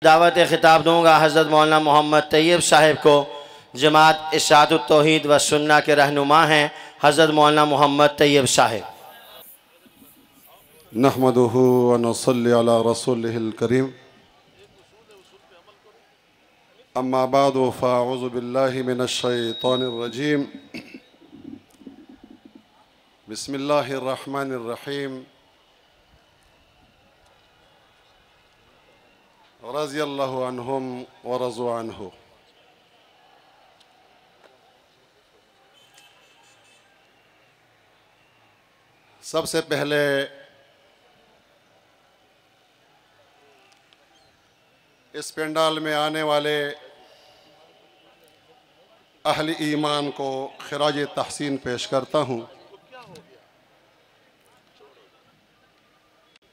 दावत खिताब दूँगा हज़रत मौलाना मोहम्मद तैयब साहिब को। जमात इरशादुत तौहीद व सुन्ना के रहनुमा हैं हज़रत मौलाना मोहम्मद तैयब साहिब। नहमदुहु व नसल्ली अला रसूलिहिल करीम। अम्मा बादु फ़अऊज़ु बिल्लाहि मिनश शैतानिर रजीम। बिस्मिल्लाहिर रहमानिर रहीम। रज़ियल्लाहु अन्हुम व रज़ू अन्हु। सबसे पहले इस पंडाल में आने वाले अहले ईमान को खिराज तहसीन पेश करता हूँ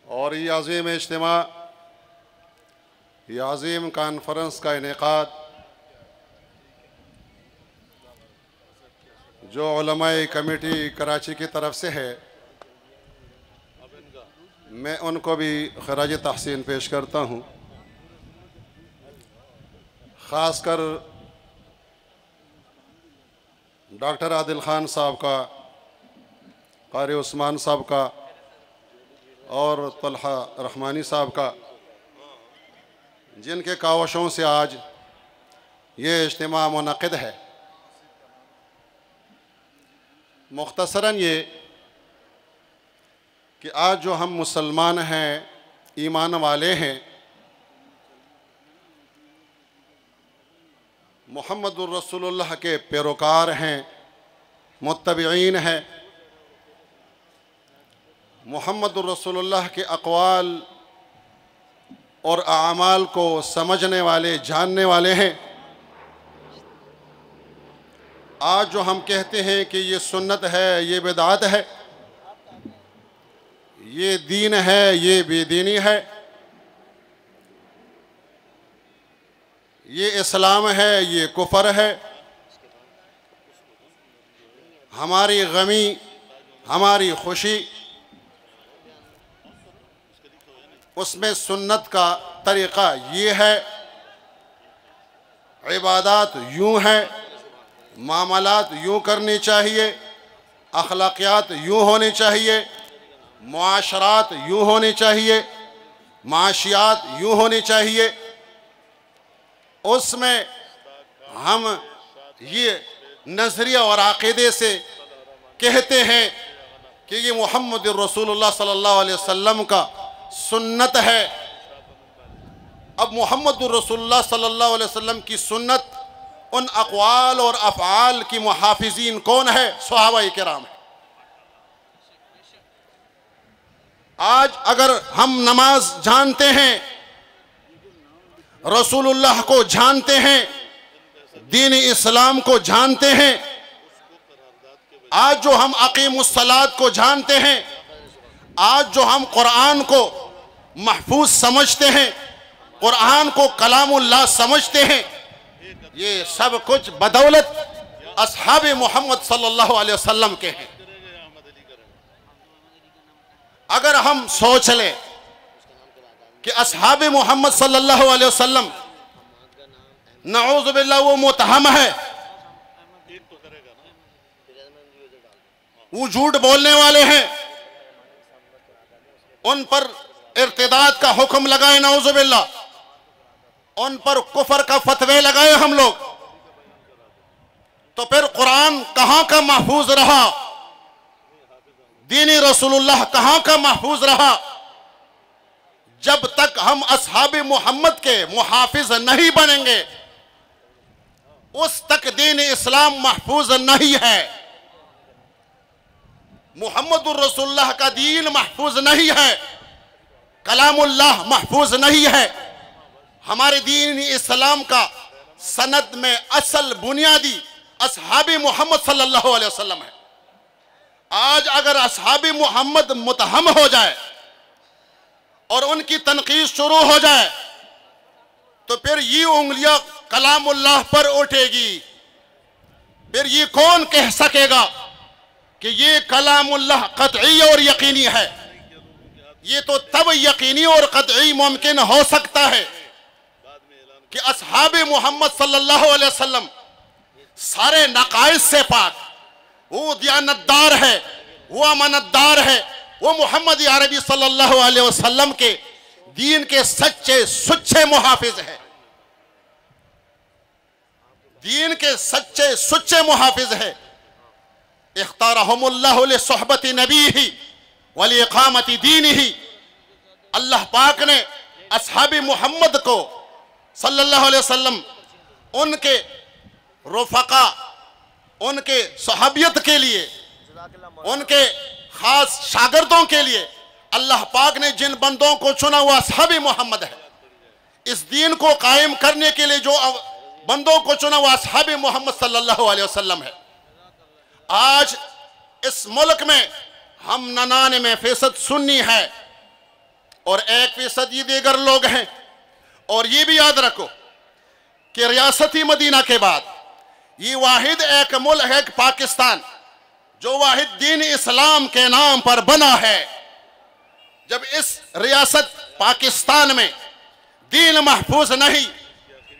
और ये अज़ीम इज्तिमा, ये अज़ीम कॉन्फ्रेंस का इनेकाद जो उलमाए कमेटी कराची की तरफ से है, मैं उनको भी खिराज तहसीन पेश करता हूँ। ख़ासकर डॉक्टर आदिल ख़ान साहब का, क़ारी उस्मान साहब का और तलहा रहमानी साहब का, जिनके कावशों से आज ये इज्तिमा मुनक़िद है। मुख्तसरन ये कि आज जो हम मुसलमान हैं, ईमान वाले हैं, मुहम्मदुर रसूलुल्लाह के पैरोकार हैं, मुत्तबईन हैं, मुहम्मदुर रसूलुल्लाह के अक़वाल और आमाल को समझने वाले, जानने वाले हैं। आज जो हम कहते हैं कि ये सुन्नत है, ये बिदअत है, ये दीन है, ये बेदीनी है, ये इस्लाम है, ये कुफर है, हमारी गमी, हमारी खुशी, उसमें सुन्नत का तरीक़ा ये है। इबादत यूँ है, मामलात यूँ करनी चाहिए, अखलाक़ियात यूँ होनी चाहिए, मुआशरात यूँ होनी चाहिए, माशियात यूँ होनी चाहिए। उसमें हम ये नज़रिया और अक़ीदे से कहते हैं कि ये मुहम्मद रसूलुल्लाह सल्लल्लाहु अलैहि वसल्लम का सुन्नत है। अब मुहम्मद रसूलुल्लाह सल्लल्लाहु अलैहि वसल्लम की सुन्नत, उन अक़वाल और अफ़आल की मुहाफ़िज़ीन कौन है? सहाबाए किराम है। आज अगर हम नमाज जानते हैं, रसूलुल्लाह को जानते हैं, दीन इस्लाम को जानते हैं, आज जो हम अक़ीमुस्सलात को जानते हैं, आज जो हम कुरान को महफूज समझते हैं, कुरान को कलामुल्लाह समझते हैं, ये सब कुछ बदौलत अस्हाबे मोहम्मद सल्लल्लाहु अलैहि वसल्लम के हैं। अगर हम सोच लें कि अस्हाबे मोहम्मद सल्लल्लाहु अलैहि वसल्लम नऊज़ु बिल्लाह वो मुतहम है, वो झूठ बोलने वाले हैं, उन पर इर्तिदाद का हुक्म लगाए, नऊज़ु बिल्लाह, उन पर कुफर का फतवे लगाए हम लोग, तो फिर कुरान कहाँ का महफूज रहा? दीनी रसूलुल्लाह कहाँ का महफूज रहा? जब तक हम अस्हाबे मोहम्मद के मुहाफिज नहीं बनेंगे, उस तक दीन इस्लाम महफूज नहीं है। मुहम्मदुर रसूलुल्लाह का दीन महफूज नहीं है, कलामुल्लाह महफूज नहीं है। हमारे दीन इस्लाम का सनद में असल बुनियादी अस्हाबे मोहम्मद सल्लल्लाहु अलैहि वसल्लम है। आज अगर अस्हाबे मोहम्मद मुतहम हो जाए और उनकी तनकीद शुरू हो जाए, तो फिर ये उंगलियां कलामुल्लाह पर उठेगी। फिर ये कौन कह सकेगा कि ये कलामुल्लाह कतई और यकीनी है? ये तो तब यकीनी और कतई मुमकिन हो सकता है कि असहाब मोहम्मद सल्लल्लाहु अलैहि वसल्लम सारे नकाइस से पाक, वो दियानतदार है, वो अमानतदार है, वो मोहम्मद अरबी सल्लल्लाहु अलैहि वसल्लम के दीन के सच्चे सुच्चे मुहाफिज है, दीन के सच्चे सुच्चे मुहाफिज है। इख्तारहुमुल्लाहु लिसुहबति नबीही व लिइकामति दीनिही। अल्लाह पाक ने असहाबी मोहम्मद को सल्लल्लाहु अलैहि वसल्लम उनके रुफका, उनके सहाबियत के लिए, उनके खास शागिर्दों के लिए अल्लाह पाक ने जिन बंदों को चुना वो असहाबी मोहम्मद है। इस दीन को कायम करने के लिए जो बंदों को चुना वो असहाबी मोहम्मद सल्लल्लाहु अलैहि वसल्लम है। आज इस मुल्क में हम 99% सुन्नी है और 1% ये दीगर लोग हैं। और ये भी याद रखो कि रियासती मदीना के बाद ये वाहिद एक मुल्क है पाकिस्तान जो वाहिद दीन इस्लाम के नाम पर बना है। जब इस रियासत पाकिस्तान में दीन महफूज नहीं,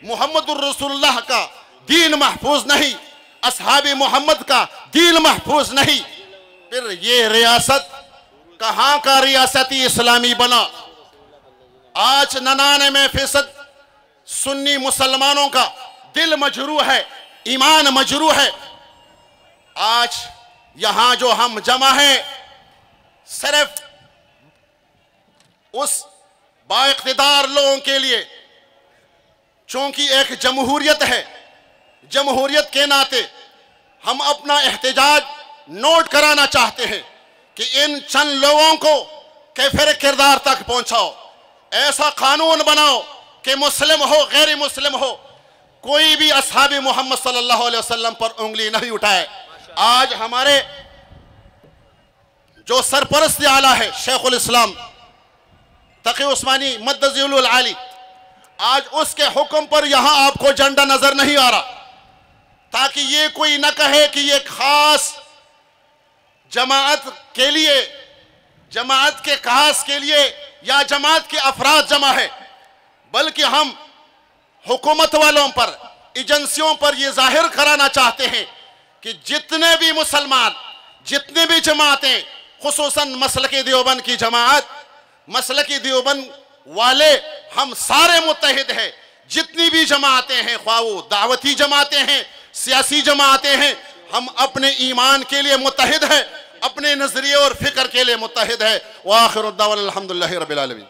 मुहम्मदुर रसूलुल्लाह का दीन महफूज नहीं, असहाबी मोहम्मद का दीन महफूज नहीं, फिर ये रियासत कहां का रियासती इस्लामी बना। आज 99% सुन्नी मुसलमानों का दिल मजरू है, ईमान मजरू है। आज यहां जो हम जमा हैं सिर्फ उस बाइख्तिदार लोगों के लिए, चूंकि एक जमहूरियत है, जमहूरियत के नाते हम अपना एहतजाज नोट कराना चाहते हैं कि इन चंद लोगों को कैफिर किरदार तक पहुंचाओ। ऐसा कानून बनाओ कि मुस्लिम हो गैर मुस्लिम हो कोई भी असहाबी मोहम्मद सल्लल्लाहु अलैहि वसल्लम पर उंगली नहीं उठाए। आज हमारे जो सरपरस्त आला है शेखुल इस्लाम तकी उस्मानी मद्दज़िल आली, आज उसके हुक्म पर यहां आपको झंडा नजर नहीं आ रहा, ताकि ये कोई न कहे कि ये खास जमात के लिए, जमात के खास के लिए या जमात के अफराद जमा है, बल्कि हम हुकूमत वालों पर, एजेंसियों पर यह जाहिर कराना चाहते हैं कि जितने भी मुसलमान, जितने भी जमातें, खुसूसन मसलकी देवबंद की जमात, मसलकी देवबंद वाले, हम सारे मुत्तहिद हैं। जितनी भी जमातें हैं, ख्वाह वो दावती जमातें हैं, सियासी जमातें हैं, हम अपने ईमान के लिए मुत्तहिद हैं, अपने नजरिए और फिक्र के लिए मुत्तहिद है। व आखिर दावा अल्हम्दुलिल्लाहि रब्बिल आलमीन।